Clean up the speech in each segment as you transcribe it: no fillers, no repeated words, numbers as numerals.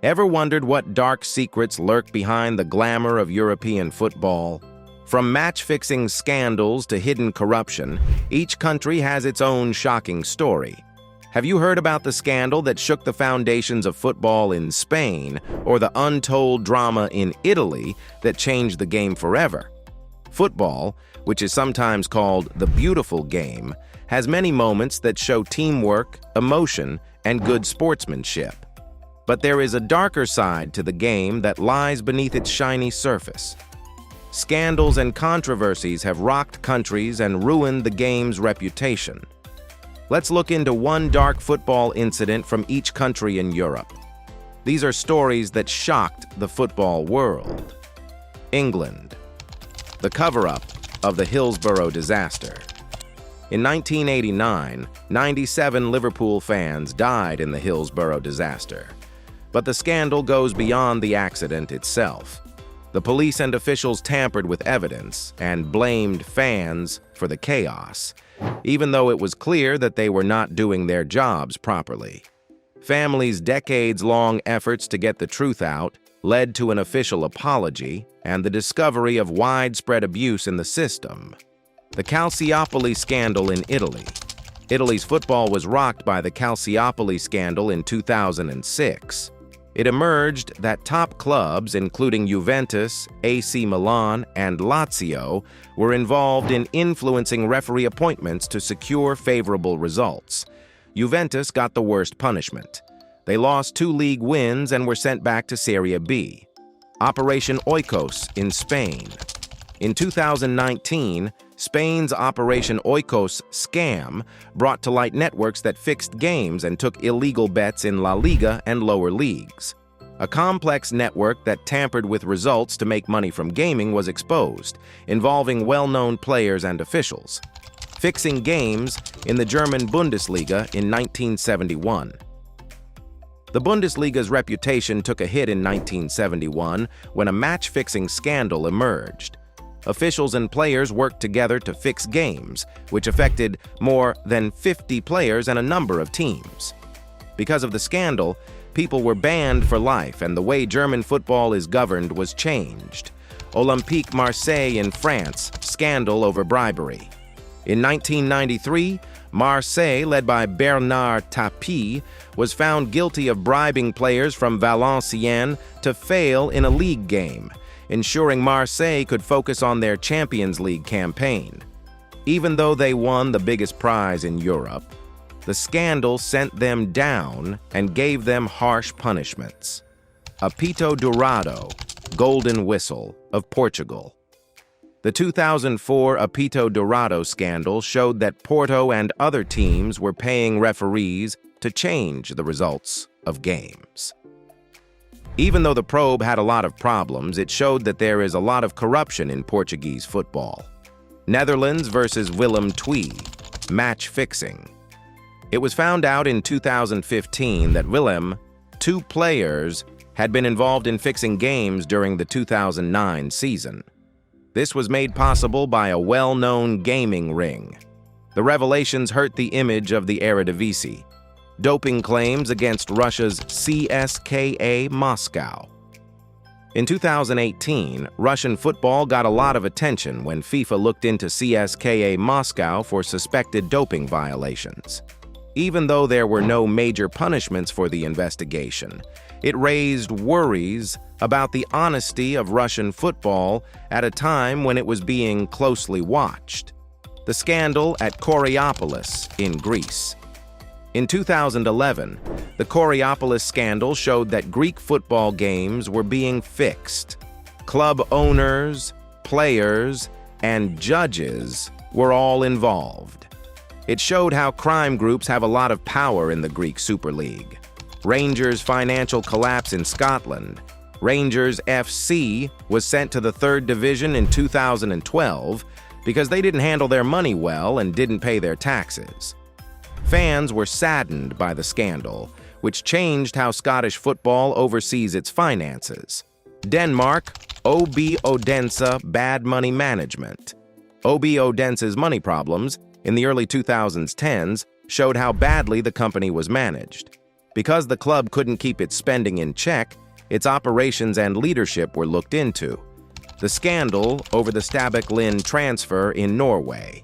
Ever wondered what dark secrets lurk behind the glamour of European football? From match-fixing scandals to hidden corruption, each country has its own shocking story. Have you heard about the scandal that shook the foundations of football in Spain, or the untold drama in Italy that changed the game forever? Football, which is sometimes called the beautiful game, has many moments that show teamwork, emotion, and good sportsmanship. But there is a darker side to the game that lies beneath its shiny surface. Scandals and controversies have rocked countries and ruined the game's reputation. Let's look into one dark football incident from each country in Europe. These are stories that shocked the football world. England. The cover-up of the Hillsborough disaster. In 1989, 97 Liverpool fans died in the Hillsborough disaster. But the scandal goes beyond the accident itself. The police and officials tampered with evidence and blamed fans for the chaos, even though it was clear that they were not doing their jobs properly. Families' decades-long efforts to get the truth out led to an official apology and the discovery of widespread abuse in the system. The Calciopoli scandal in Italy. Italy's football was rocked by the Calciopoli scandal in 2006. It emerged that top clubs, including Juventus, AC Milan, and Lazio, were involved in influencing referee appointments to secure favorable results. Juventus got the worst punishment. They lost 2 league wins and were sent back to Serie B. Operation Oikos in Spain. In 2019, Spain's Operation Oikos scam brought to light networks that fixed games and took illegal bets in La Liga and lower leagues. A complex network that tampered with results to make money from gaming was exposed, involving well-known players and officials. Fixing games in the German Bundesliga in 1971. The Bundesliga's reputation took a hit in 1971 when a match-fixing scandal emerged. Officials and players worked together to fix games, which affected more than 50 players and a number of teams. Because of the scandal, people were banned for life, and the way German football is governed was changed. Olympique Marseille in France, scandal over bribery. In 1993, Marseille, led by Bernard Tapie, was found guilty of bribing players from Valenciennes to fail in a league game, ensuring Marseille could focus on their Champions League campaign. Even though they won the biggest prize in Europe, the scandal sent them down and gave them harsh punishments. Apito Dourado, golden whistle, of Portugal. The 2004 Apito Dourado scandal showed that Porto and other teams were paying referees to change the results of games. Even though the probe had a lot of problems, it showed that there is a lot of corruption in Portuguese football. Netherlands versus Willem II, match fixing. It was found out in 2015 that Willem, 2 players, had been involved in fixing games during the 2009 season. This was made possible by a well-known gaming ring. The revelations hurt the image of the Eredivisie. Doping claims against Russia's CSKA Moscow. In 2018, Russian football got a lot of attention when FIFA looked into CSKA Moscow for suspected doping violations. Even though there were no major punishments for the investigation, it raised worries about the honesty of Russian football at a time when it was being closely watched. The scandal at Calciopoli in Greece. In 2011, the Calciopoli scandal showed that Greek football games were being fixed. Club owners, players, and judges were all involved. It showed how crime groups have a lot of power in the Greek Super League. Rangers' financial collapse in Scotland. Rangers FC was sent to the 3rd Division in 2012 because they didn't handle their money well and didn't pay their taxes. Fans were saddened by the scandal, which changed how Scottish football oversees its finances. Denmark, OB Odense bad money management. OB Odense's money problems in the early 2010s showed how badly the company was managed. Because the club couldn't keep its spending in check, its operations and leadership were looked into. The scandal over the Stabæk Lyn transfer in Norway.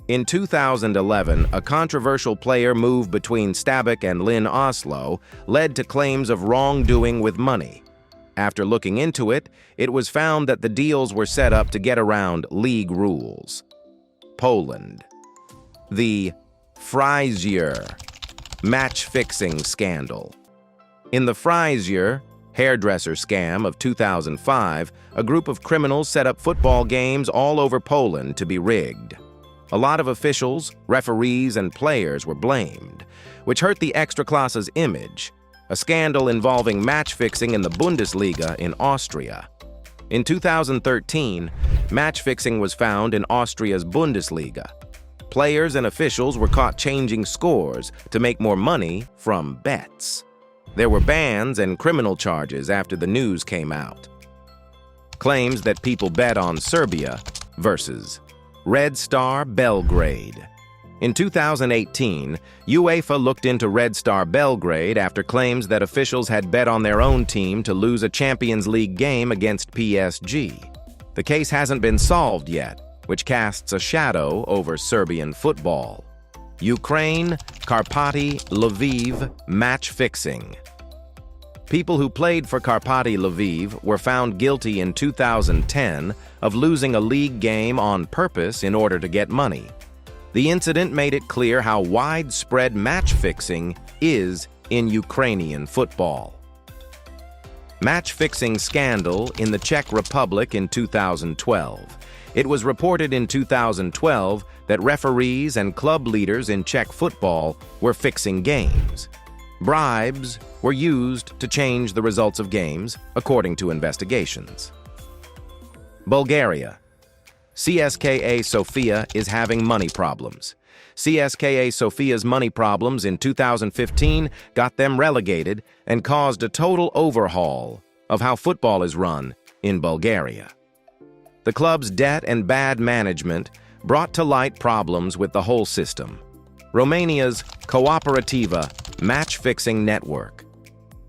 In 2011, a controversial player move between Stabæk and Lyn Oslo led to claims of wrongdoing with money. After looking into it, it was found that the deals were set up to get around league rules. Poland. The Fryzjer match-fixing scandal. In the Fryzjer hairdresser scam of 2005, a group of criminals set up football games all over Poland to be rigged. A lot of officials, referees, and players were blamed, which hurt the Ekstraklasse's image, a scandal involving match-fixing in the Bundesliga in Austria. In 2013, match-fixing was found in Austria's Bundesliga. Players and officials were caught changing scores to make more money from bets. There were bans and criminal charges after the news came out. Claims that people bet on Serbia versus Red Star Belgrade. In 2018, UEFA looked into Red Star Belgrade after claims that officials had bet on their own team to lose a Champions League game against PSG. The case hasn't been solved yet, which casts a shadow over Serbian football. Ukraine, Karpaty Lviv match-fixing. People who played for Karpaty Lviv were found guilty in 2010 of losing a league game on purpose in order to get money. The incident made it clear how widespread match-fixing is in Ukrainian football. Match-fixing scandal in the Czech Republic in 2012. It was reported in 2012 that referees and club leaders in Czech football were fixing games. Bribes were used to change the results of games, according to investigations. Bulgaria. CSKA Sofia is having money problems. CSKA Sofia's money problems in 2015 got them relegated and caused a total overhaul of how football is run in Bulgaria. The club's debt and bad management brought to light problems with the whole system. Romania's Cooperativa match-fixing network.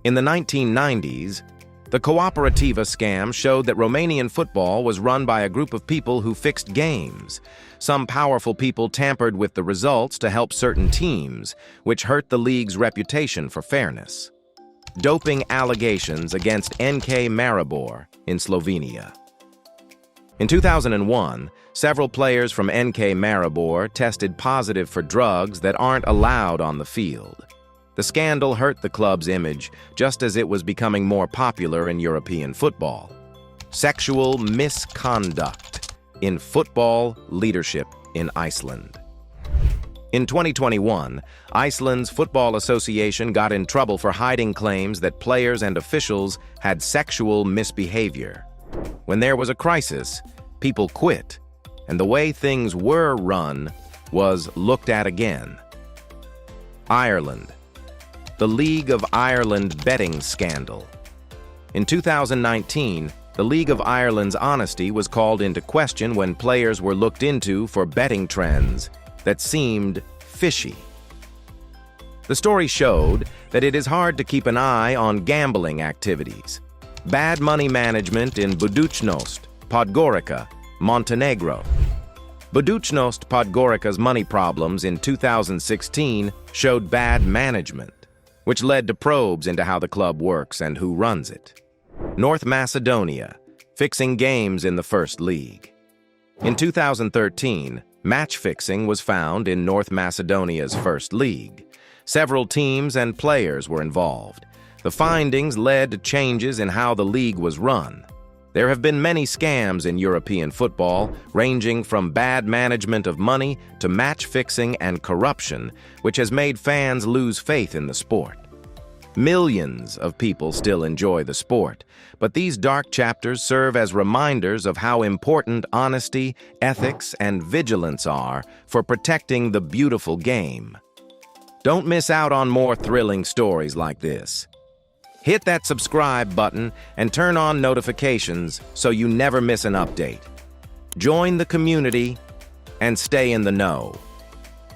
In the 1990s, the Cooperativa scam showed that Romanian football was run by a group of people who fixed games. Some powerful people tampered with the results to help certain teams, which hurt the league's reputation for fairness. Doping allegations against NK Maribor in Slovenia. In 2001, several players from NK Maribor tested positive for drugs that aren't allowed on the field. The scandal hurt the club's image, just as it was becoming more popular in European football. Sexual misconduct in football leadership in Iceland. In 2021, Iceland's Football Association got in trouble for hiding claims that players and officials had sexual misbehavior. When there was a crisis, people quit, and the way things were run was looked at again. Ireland. The League of Ireland betting scandal. In 2019, the League of Ireland's honesty was called into question when players were looked into for betting trends that seemed fishy. The story showed that it is hard to keep an eye on gambling activities. Bad money management in Budućnost, Podgorica, Montenegro. Budućnost Podgorica's money problems in 2016 showed bad management, which led to probes into how the club works and who runs it. North Macedonia, fixing games in the First League. In 2013, match fixing was found in North Macedonia's First League. Several teams and players were involved. The findings led to changes in how the league was run. There have been many scams in European football, ranging from bad management of money to match fixing and corruption, which has made fans lose faith in the sport. Millions of people still enjoy the sport, but these dark chapters serve as reminders of how important honesty, ethics, and vigilance are for protecting the beautiful game. Don't miss out on more thrilling stories like this. Hit that subscribe button and turn on notifications so you never miss an update. Join the community and stay in the know.